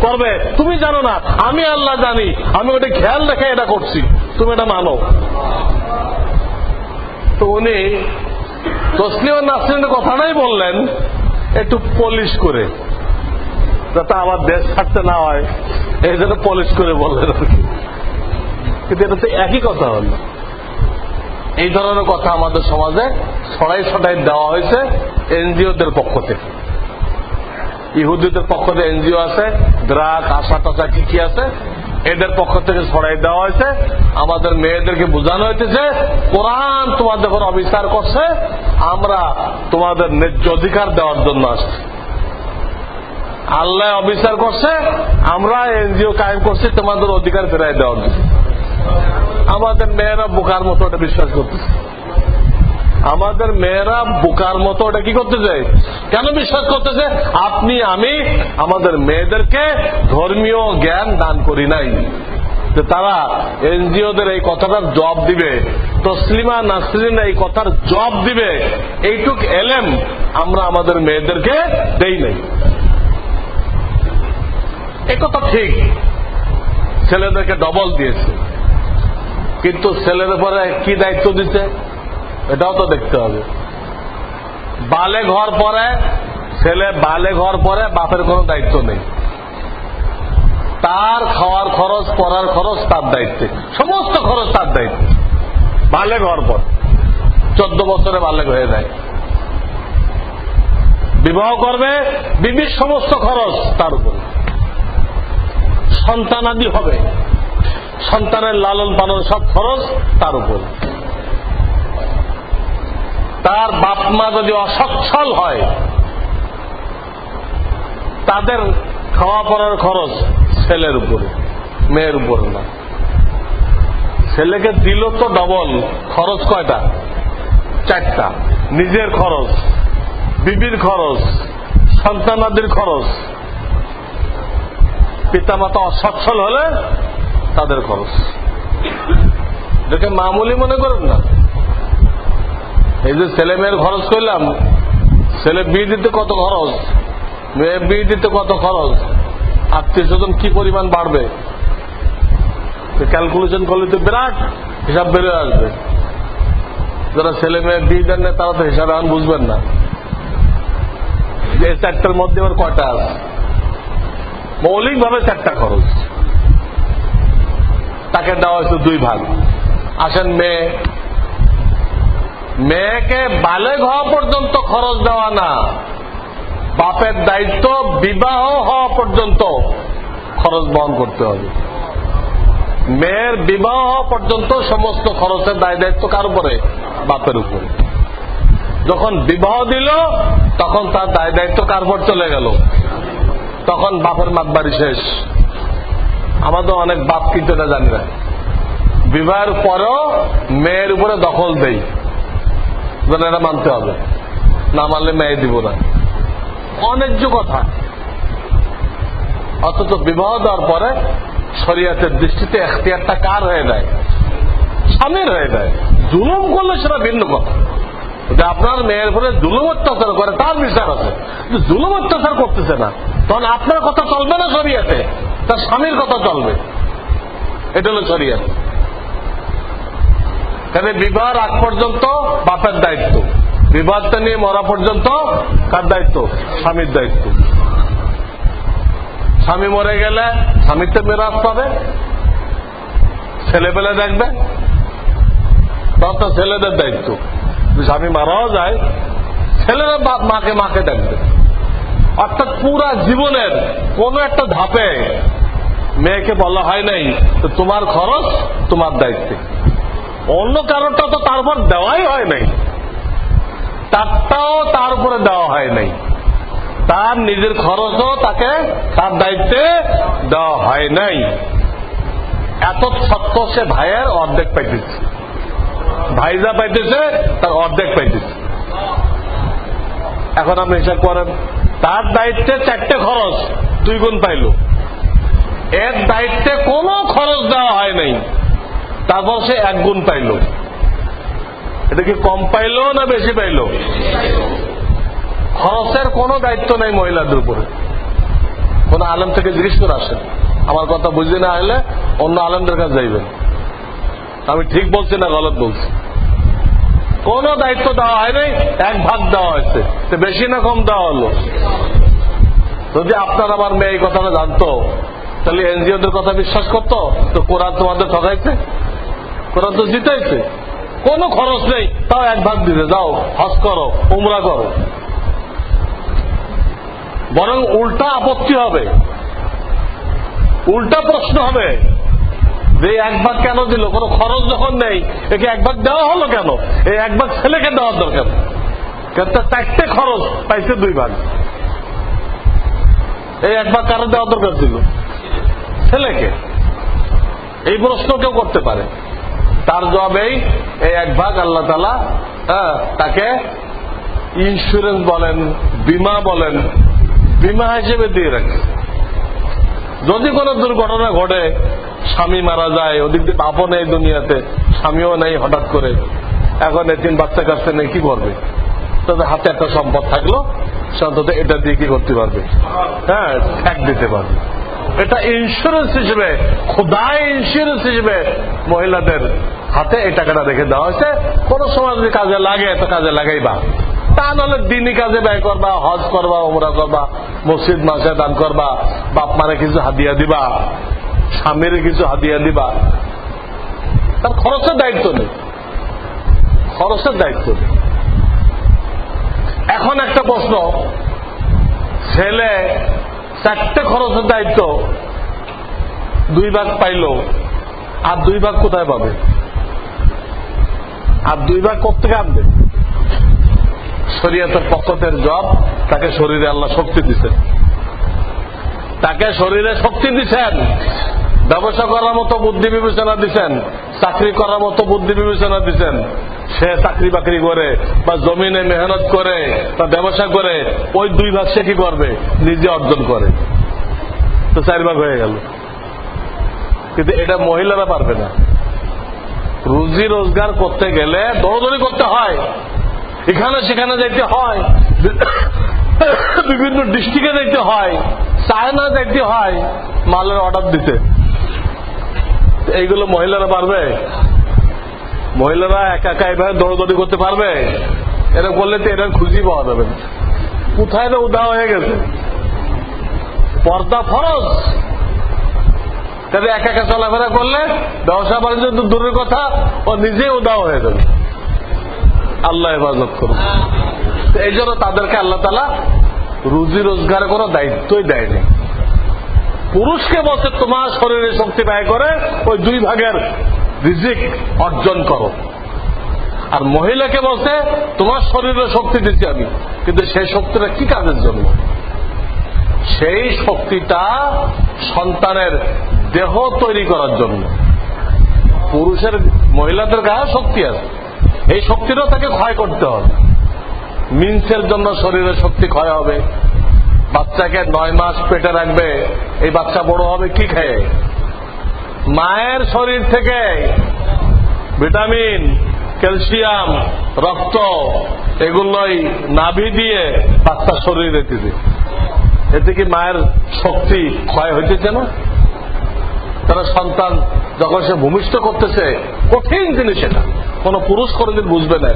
করবে, তুমি জানো না, আমি আল্লাহ জানি। আমি ওটা খেয়াল রেখে এটা করছি, তুমি এটা মানো। তো উনি তসলিমা নাসরিনের কথাটাই বললেন একটু পলিশ করে, যাতে আবার দেশ ছাড়তে না হয়, এই জন্য পলিশ করে বললেন আর কি। কিন্তু এটা তো একই কথা হল। এই ধরনের কথা আমাদের সমাজে ছড়াই দেওয়া হয়েছে এনজিওদের পক্ষ থেকে। ইহুদিদের পক্ষ থেকে এনজিও আছে, দ্রাক আশা টাশা কি আছে, এদের পক্ষ থেকে ছড়াই দেওয়া হয়েছে। আমাদের মেয়েদেরকে বোঝানো হইতেছে কোরআন তোমাদের উপর অবিচার করছে, আমরা তোমাদের ন্যায্য অধিকার দেওয়ার জন্য আসছি। আল্লাহ অবিচার করছে, আমরা এনজিও কায়েম করছি তোমাদের অধিকার ফেরাই দেওয়ার জন্য। আমাদের মেয়েরা বোকার মতো ওটা বিশ্বাস করতেছে। আমাদের মেয়েরা বোকার মতো ওটা কি করতেছে, কেন বিশ্বাস করতেছে? আপনি আমি আমাদের মেয়েদেরকে ধর্মীয় জ্ঞান দান করি নাই, যে তারা এনজিওদের এই কথাটার জবাব দিবে, তসলিমা নাসরিন এই কথার জবাব দিবে, এইটুক এলেম আমরা আমাদের মেয়েদেরকে দেই নাই। এই কথা ঠিক, ছেলেদেরকে ডবল দিয়েছে, কিন্তু ছেলেদের পরে কি দায়িত্ব দিতে এটাও তো দেখতে হবে। বালেগ হওয়ার পরে ছেলে বালেগ হওয়ার পরে বাপের কোনো দায়িত্ব নেই, তার খাওয়ার খরচ, পড়ার খরচ তার দায়িত্বে, সমস্ত খরচ তার দায়িত্ব। বালেগ হওয়ার পর 14 বছরে বালেগ হয়ে যায়, বিবাহ করবে, বিবির সমস্ত খরচ তার উপরে। সন্তানাদি হবে, সন্তানের লালন পালন সব খরচ তার উপর। তার বাপ মা যদি অসচ্ছল হয়, তাদের খাওয়া পড়ার খরচ ছেলের উপরে, মেয়ের উপর না। ছেলেকে দিল তো ডবল খরচ, কয়টা? 4টা। নিজের খরচ, বিবির খরচ, সন্তানাদির খরচ। পিতামাতা অসচ্ছল হলে তাদের খরচ। দেখে মামুলি মনে করেন না। এই যে ছেলে মেয়ের খরচ করলাম, ছেলে বিয়ে দিতে কত খরচ, মেয়ে বিয়ে দিতে কত খরচ, আত্মীয় স্বজন কি পরিমাণ বাড়বে, ক্যালকুলেশন করলে তো বিরাট হিসাব বেড়ে আসবে। যারা ছেলে মেয়ে বিয়ে দেন না তারা তো হিসাব এখন বুঝবেন না। এই 4টার মধ্যে আবার কয়টা আছে? মৌলিকভাবে 4টা খরচ। তাকে দেওয়া হয়েছে 2 ভাগ। আসেন মেয়েকে বালেগ হওয়া পর্যন্ত খরচ দেওয়া না, বাপের দায়িত্ব বিবাহ হওয়া পর্যন্ত খরচ বহন করতে হবে। মেয়ের বিবাহ হওয়া পর্যন্ত সমস্ত খরচের দায় দায়িত্ব কার উপরে? বাপের উপরে। যখন বিবাহ দিল তখন তার দায় দায়িত্ব কার উপর চলে গেল? তখন বাপের মাতবাড়ি শেষ। আমাদের অনেক বাপ কিন্তু এটা জানি না, বিবাহের পরেও মেয়ের উপরে দখল দেই, এটা মানতে হবে, না মানলে মেয়ে দিব না। অন্যায্য কথা। অথচ বিবাহ দেওয়ার পরে শরিয়াতের দৃষ্টিতে এখতিয়ারটা কার হয়ে যায়? স্বামীর হয়ে যায়। জুলুম করলে সেটা ভিন্ন কথা, যে আপনার মেয়ের উপরে জুলুম অত্যাচার করে তার বিচার আছে, জুলুম অত্যাচার করতেছে না, তখন আপনার কথা চলবে না শরিয়াতে, তার স্বামীর কথা চলবে। এটা হল শরিয়াত। তাহলে বিবাহের আগ পর্যন্ত বাপের দায়িত্ব, বিবাহটা নিয়ে মরা পর্যন্ত কার দায়িত্ব? স্বামীর দায়িত্ব। স্বামী মরে গেলে স্বামীর তো মেরাজ পাবে, ছেলেপেলে দেখবে, তখন তো ছেলেদের দায়িত্ব। স্বামী মারাও যায়, ছেলেরা মাকে দেখবে। অর্থাৎ পুরা জীবনের কোন একটা ধাপে মেয়েকে বলা হয় নাই তো তোমার খরচ তোমার দায়িত্বে। অন্য কারোরটা তো তার উপর দেওয়াই হয় নাই, তারটাও তার উপরে দেওয়া হয় নাই। তার নিজের খরচও তাকে তার দায়িত্বে দেওয়া হয় নাই। এত সত্য সে ভাইয়ের অর্ধেক পাইতেছে, ভাই যা পাইতেছে তার অর্ধেক পাইতেছে। এখন আপনি হিসাব করেন, তার দায়িত্বে 4টে খরচ 2 গুণ পাইল, এর দায়িত্বে কোনো খরচ দেওয়া হয় নাই, তারপর সে 1 গুণ পাইল। এটা কি কম পাইল না বেশি পাইল? খরচের কোনো দায়িত্ব নেই মহিলাদের উপরে। কোন আলেম থেকে জিজ্ঞেস করে আসেন, আমার কথা বুঝতে না হলে অন্য আলেমদের কাছে যাইবেন, আমি ঠিক বলছি না গলত বলছি। কোনো দায়িত্ব দেওয়া হয় নাই, 1 ভাগ দেওয়া হয়েছে, তো বেশি না কম দেওয়া হলো? যদি আপনার আমার মেয়ে এই কথাটা জানতো, তাহলে এনজিওদের কথা বিশ্বাস করতো? তো কোরআন তোমাদের ঠকাইছে, কোরআন তো জিতাইছে, কোনো খরচ নেই, তাও 1 ভাগ দিতে যাও, হজ করো, উমরা করো। বরং উল্টা আপত্তি হবে, উল্টা প্রশ্ন হবে যে 1 ভাগ কেন দিল? কোনো খরচ যখন নেই, একে 1 ভাগ দেওয়া হলো কেন? এই 1 ভাগ ছেলেকে দেওয়ার দরকার, কেন তার 4টে খরচ পাইছে 2 ভাগ। এই 1 ভাগ কারো দেওয়ার দরকার ছিল? ছেলেকে। এই প্রশ্ন কেউ করতে পারে। তার জবাবেই এই 1 ভাগ আল্লাহ তাআলা তাকে ইন্স্যুরেন্স বলেন, বীমা বলেন, বীমা হিসেবে দিয়ে রাখে। যদি কোনো দুর্ঘটনা ঘটে, স্বামী মারা যায়, ওদিক দিয়ে বাপও নেই দুনিয়াতে, স্বামীও নেই হঠাৎ করে, এখন এতিম বাচ্চা কাছে নেই, কি করবে? তাদের হাতে একটা সম্পদ থাকলো, সে অন্তত এটা দিয়ে কি করতে পারবে? ঠেক দিতে পারবে। এটা ইন্স্যুরেন্স হিসেবে, খোদাই ইন্স্যুরেন্স হিসেবে মহিলাদের হাতে এই টাকাটা রেখে দেওয়া হয়েছে। কোন সময় যদি কাজে লাগে তো কাজে লাগাইবা, তা নাহলে দিনই কাজে ব্যয় করবা, হজ করবা, উমরা করবা, মসজিদ মাসে দান করবা, বাপ মারে কিছু হাদিয়া দিবা, স্বামীর কিছু হাদিয়া দিবা। তার খরচের দায়িত্ব নেই, খরচের দায়িত্ব নেই। এখন একটা প্রশ্ন, ছেলে 4টে খরচের দায়িত্ব 2 ভাগ পাইল, আর 2 ভাগ কোথায় পাবে? আর 2 ভাগ কোত্থেকে আনবে? শরীয়তের পক্ষের জব, তাকে শরীরে আল্লাহ শক্তি দিচ্ছেন, তাকে শরীরে শক্তি দিচ্ছেন, ব্যবসা করার মতো বুদ্ধি বিবেচনা দিচ্ছেন, চাকরি করার মতো বুদ্ধি বিবেচনা দিচ্ছেন। সে চাকরি বাকরি করে বা জমিনে মেহনত করে বা ব্যবসা করে, ওই 2 ভাগ সে কি করবে? নিজে অর্জন করে, তো 4 ভাগ হয়ে গেল। কিন্তু এটা মহিলারা পারবে না। রুজি রোজগার করতে গেলে দৌড়দৌড়ি করতে হয়, এখানে সেখানে যাইতে হয়, বিভিন্ন ডিস্ট্রিক্টে যাইতে হয়, চায়না যাইতে হয় মালের অর্ডার দিতে। এইগুলো মহিলারা পারবে? মহিলারা একা একা এভাবে দৌড়দৌড়ি করতে পারবে? এরা করলে তো এরা খুঁজি পাওয়া যাবে না, কোথায় না উদা হয়ে গেছে। পর্দা ফরজ, তবে একা একা চলাফেরা করলে ব্যবসা বাণিজ্য তো দূরের কথা, ও নিজে উদাও হয়ে যাবে। আল্লাহ হেফাজত করুন। এই জন্য তাদেরকে আল্লাহ তাআলা রুজি রোজগারের কোনো দায়িত্বই দেয়নি। পুরুষকে বলছে তোমার শরীরে শক্তি ব্যয় করে ওই 2 ভাগের রিজিক অর্জন করো, আর মহিলাকে বলছে তোমার শরীরে শক্তি দিচ্ছি আমি, কিন্তু সেই শক্তিটা কি কাজের জন্য? সেই শক্তিটা সন্তানের দেহ তৈরি করার জন্য। পুরুষের, মহিলাদের গায়ে শক্তি আছে, এই শক্তিটাও তাকে ক্ষয় করতে হবে। মিন্সের জন্য শরীরের শক্তি ক্ষয় হবে। বাচ্চাকে 9 মাস পেটে রাখবে, এই বাচ্চা বড় হবে কি খেয়ে? মায়ের শরীর থেকে ভিটামিন, ক্যালসিয়াম, রক্ত এগুলোই নাভি দিয়ে বাচ্চার শরীরে দিবে। এতে কি মায়ের শক্তি ক্ষয় হইতেছে না? তারা সন্তান যখন সে ভূমিষ্ঠ করতেছে, কঠিন জিনিস, এটা কোন পুরুষ কোনদিন বুঝবে না।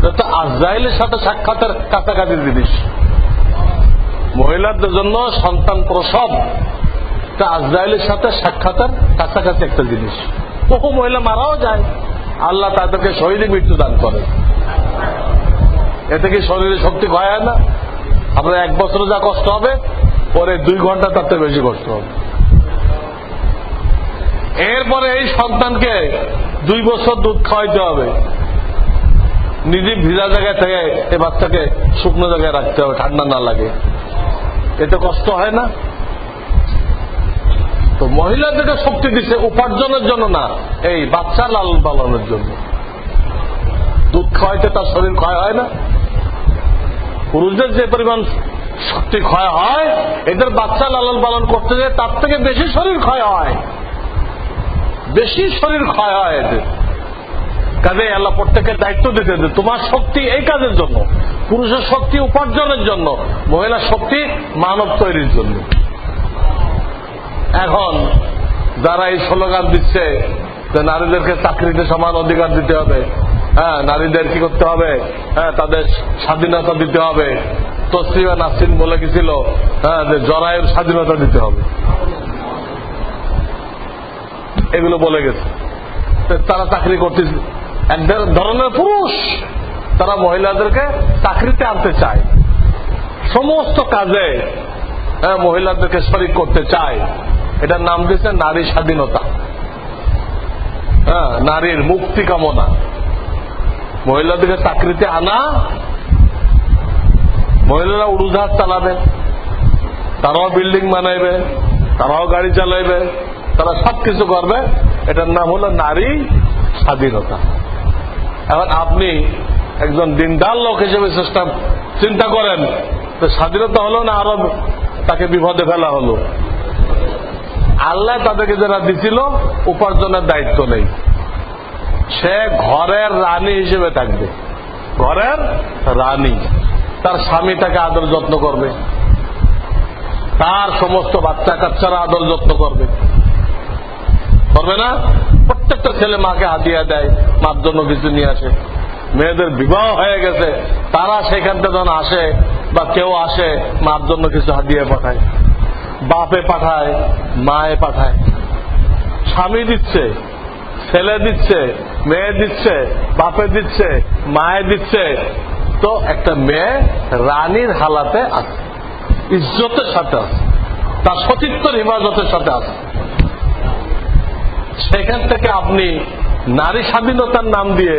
এটা আজরাইলের সাথে সাক্ষাতের কাছাকাছি জিনিস। মহিলাদের জন্য সন্তান প্রসব এটা আজরাইলের সাথে সাক্ষাতের কাছাকাছি একটা জিনিস। বহু মহিলা মারাও যায়, আল্লাহ তাদেরকে শহীদে মৃত্যু দান করে। এতে কি শরীরে শক্তি ক্ষয় হয় না? আপনার 1 বছরে যা কষ্ট হবে, পরে 2 ঘন্টা তার থেকে বেশি কষ্ট হবে। এরপরে এই সন্তানকে 2 বছর দুধ খাওয়াইতে হবে, নিজে ভিজা জায়গায় থেকে এই বাচ্চাকে শুকনো জায়গায় রাখতে হবে, ঠান্ডা না লাগে। এতে কষ্ট হয় না? তো মহিলাদেরকে শক্তি দিচ্ছে উপার্জনের জন্য না, এই বাচ্চা লালন পালনের জন্য। দুধ খাওয়াইতে তার শরীর ক্ষয় হয় না? পুরুষদের যে পরিমাণ শক্তি ক্ষয় হয়, এদের বাচ্চা লালন পালন করতে গিয়ে তার থেকে বেশি শরীর ক্ষয় হয়, বেশি শরীর ক্ষয় হয় এদের। কাজে আল্লাহ প্রত্যেকের দায়িত্ব দিতে যে তোমার শক্তি এই কাজের জন্য, পুরুষের শক্তি উপার্জনের জন্য, মহিলার শক্তি মানব তৈরির জন্য। এখন যারা এই স্লোগান দিচ্ছে যে নারীদেরকে চাকরিতে সমান অধিকার দিতে হবে, হ্যাঁ নারীদের কি করতে হবে, হ্যাঁ তাদের স্বাধীনতা দিতে হবে, তসলিমা নাসরিন বলে গেছিল হ্যাঁ যে জরায়ুর স্বাধীনতা দিতে হবে, এগুলো বলে গেছে। তারা চাকরি করতেছে, এক ধরনের পুরুষ, তারা মহিলাদেরকে চাকরিতে আনতে চায়, সমস্ত কাজে মহিলাদেরকে শরিক করতে চায়। এটার নাম দিয়েছে নারী স্বাধীনতা, হ্যাঁ নারীর মুক্তি কামনা। মহিলাদেরকে চাকরিতে আনা, মহিলারা উড়োজাহাজ চালাবে, তারাও বিল্ডিং বানাইবে, তারাও গাড়ি চালাইবে, তারা সবকিছু করবে। এটার নাম হলো নারী স্বাধীনতা। এখন আপনি একজন দিনদার লোক হিসেবে চিন্তা করেন, তো স্বাধীনতা হলো না আরো তাকে বিপদে ফেলা হলো? আল্লাহ তাদেরকে যারা দিছিল উপার্জনের দায়িত্ব নেই, সে ঘরের রানী হিসেবে থাকবে, ঘরের রানী। তার স্বামী তাকে আদর যত্ন করবে, তার সমস্ত বাচ্চা কাচ্চারা আদর যত্ন করবে, করবে না? প্রত্যেকটা ছেলে মাকে হাদিয়া দেয়, মার জন্য কিছু নিয়ে আসে। মেয়েদের বিবাহ হয়ে গেছে, তারা সেখান থেকে যখন আসে বা কেউ আসে, মার জন্য কিছু হাদিয়া পাঠায়, বাপে পাঠায়, মায়ে পাঠায়। স্বামী দিচ্ছে, ছেলে দিচ্ছে, মেয়ে দিচ্ছে, বাপে দিচ্ছে, মায়ে দিচ্ছে। তো একটা মেয়ে রানীর হালাতে আছে, ইজ্জতের সাথে আছে, তার সতীত্বের হেফাজতের সাথে আছে। সেখান থেকে আপনি নারী স্বাধীনতার নাম দিয়ে,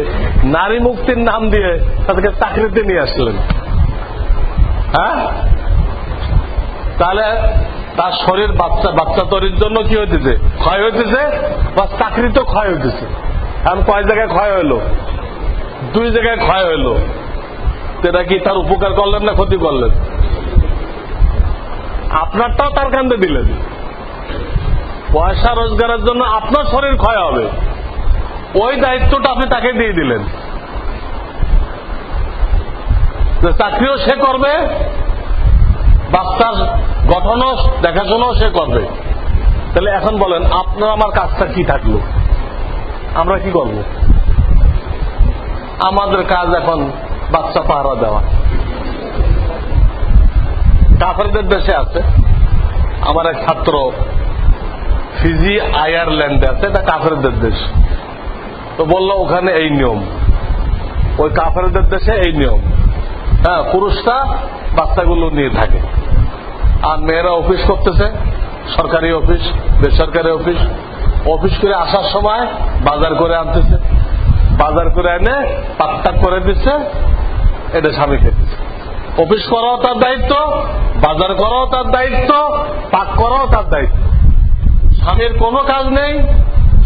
নারী মুক্তির নাম দিয়ে তাদেরকে চাকরিতে নিয়ে আসলেন। হ্যাঁ, তাহলে তার শরীর বাচ্চা তৈরির জন্য কি হইতেছে? ক্ষয় হইতেছে, বা চাকরি তো ক্ষয় হইতেছে। এখন কয় জায়গায় ক্ষয় হইল? 2 জায়গায় ক্ষয় হইল। এটা কি তার উপকার করলেন না ক্ষতি করলেন? আপনারটাও তার কান্দে দিলেন। পয়সা রোজগারের জন্য আপনার শরীর ক্ষয় হবে, ওই দায়িত্বটা আপনি তাকে দিয়ে দিলেন। চাকরিও সে করবে, বাচ্চার গঠনও দেখাশোনাও সে করবে। তাহলে এখন বলেন আপনার আমার কাজটা কি থাকলো? আমরা কি করব? আমাদের কাজ এখন বাচ্চা পাহারা দেওয়া। কাফেরদের দেশে আছে, আমার এক ছাত্র ফিজি আয়ারল্যান্ডে আছে, এটা কাফেরদের দেশ। তো বললো ওখানে এই নিয়ম, ওই কাফেরদের দেশে এই নিয়ম। হ্যাঁ, পুরুষরা বাচ্চাগুলো নিয়ে থাকে, আর মেয়েরা অফিস করতেছে, সরকারি অফিস, বেসরকারি অফিস। অফিস করে আসার সময় বাজার করে আনতেছে, বাজার করে এনে পাক করে দিচ্ছে, এটা স্বামী খেতেছে। অফিস করাও তার দায়িত্ব, বাজার করাও তার দায়িত্ব, পাক করাও তার দায়িত্ব। স্বামীর কোনো কাজ নেই,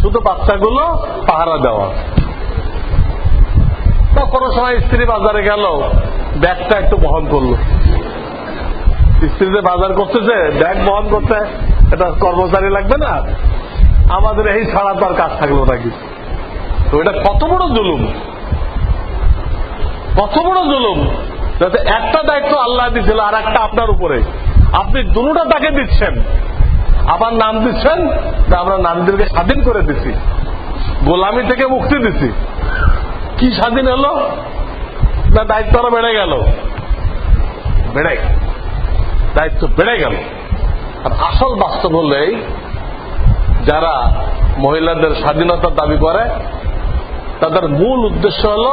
শুধু বাচ্চাগুলো পাহারা দেওয়া। তা কোনো সময় স্ত্রী বাজারে গেল, ব্যাগটা একটু বহন করলো। স্ত্রীতে বাজার করতেছে, ব্যাগ বহন করতে এটা কর্মচারী লাগবে না? আমাদের এই ছাড়া তো আর কাজ থাকলো নাকি? তো এটা কত বড় জুলুম, কত বড় জুলুম। যাতে একটা দায়িত্ব আল্লাহ দিয়েছিল আর একটা আপনার উপরে, আপনি দুটোটা তাকে দিচ্ছেন, আবার নাম দিচ্ছেন যে আমরা নারীদেরকে স্বাধীন করে দিচ্ছি, গোলামি থেকে মুক্তি দিচ্ছি। কি স্বাধীন হলো? না দায়িত্ব আরো বেড়ে গেল, দায়িত্ব বেড়ে গেল। আর আসল বাস্তব হলেই যারা মহিলাদের স্বাধীনতার দাবি করে, তাদের মূল উদ্দেশ্য হল